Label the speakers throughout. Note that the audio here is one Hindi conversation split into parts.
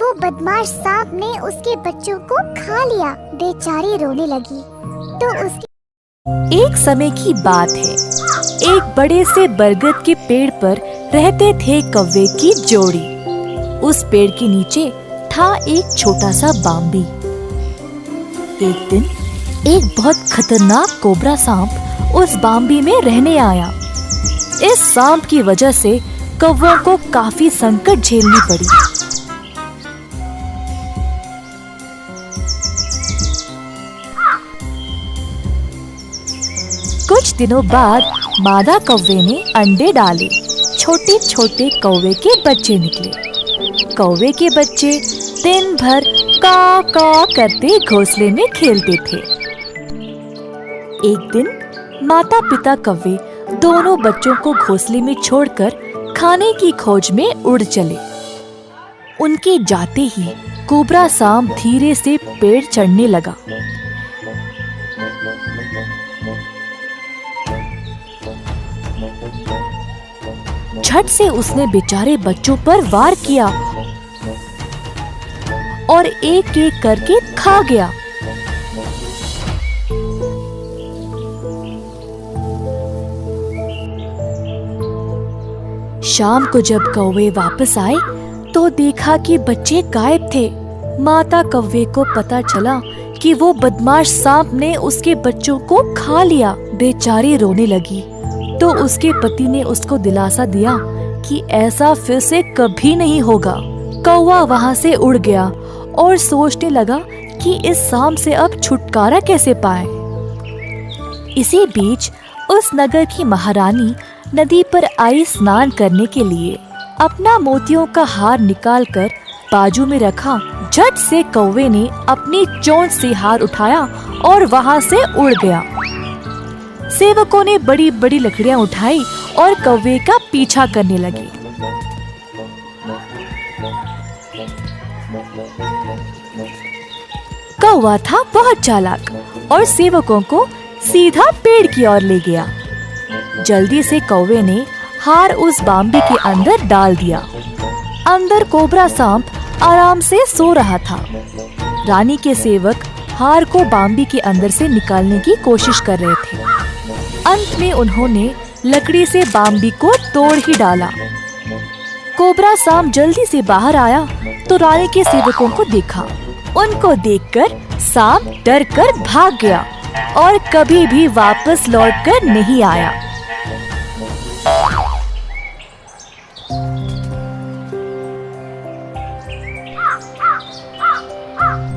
Speaker 1: वो बदमाश सांप ने उसके बच्चों को खा लिया। बेचारी रोने लगी। तो उसके
Speaker 2: एक समय की बात है, एक बड़े से बरगद के पेड़ पर रहते थे कौवे की जोड़ी। उस पेड़ के नीचे था एक छोटा सा बाम्बी। एक दिन एक बहुत खतरनाक कोबरा सांप उस बाम्बी में रहने आया। इस सांप की वजह से कौवों को काफी संकट झेलनी पड़ी। कुछ दिनों बाद मादा कौवे ने अंडे डाले। छोटे छोटे कौवे के बच्चे निकले। कौवे के बच्चे दिन भर का करते घोंसले में खेलते थे। एक दिन माता पिता कौवे दोनों बच्चों को घोंसले में छोड़कर खाने की खोज में उड़ चले। उनके जाते ही कोबरा सांप धीरे से पेड़ चढ़ने लगा। झट से उसने बेचारे बच्चों पर वार किया और एक एक करके खा गया। शाम को जब कौवे वापस आए तो देखा कि बच्चे गायब थे। माता कौवे को पता चला कि वो बदमाश सांप ने उसके बच्चों को खा लिया। बेचारी रोने लगी तो उसके पति ने उसको दिलासा दिया कि ऐसा फिर से कभी नहीं होगा। कौवा वहाँ से उड़ गया और सोचने लगा कि इस सांप से अब छुटकारा कैसे पाए। इसी बीच उस नगर की महारानी नदी पर आई स्नान करने के लिए। अपना मोतियों का हार निकालकर बाजू में रखा। झट से कौवे ने अपनी चोंच से हार उठाया और वहाँ से उड़ गया। सेवकों ने बड़ी बड़ी लकड़ियाँ उठाई और कौवे का पीछा करने लगे। कौवा था बहुत चालाक और सेवकों को सीधा पेड़ की ओर ले गया। जल्दी से कौवे ने हार उस बाम्बी के अंदर डाल दिया। अंदर कोबरा सांप आराम से सो रहा था। रानी के सेवक हार को बाम्बी के अंदर से निकालने की कोशिश कर रहे थे। अंत में उन्होंने लकड़ी से बाम्बी को तोड़ ही डाला। कोबरा सांप जल्दी से बाहर आया तो रानी के सेवकों को देखा। उनको देखकर सांप डर कर भाग गया और कभी भी वापस लौटकर नहीं आया।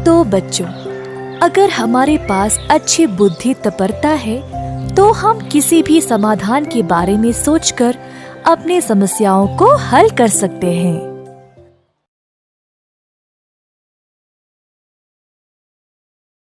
Speaker 2: तो बच्चों, अगर हमारे पास अच्छी बुद्धि तपरता है तो हम किसी भी समाधान के बारे में सोचकर अपनी समस्याओं को हल कर सकते हैं।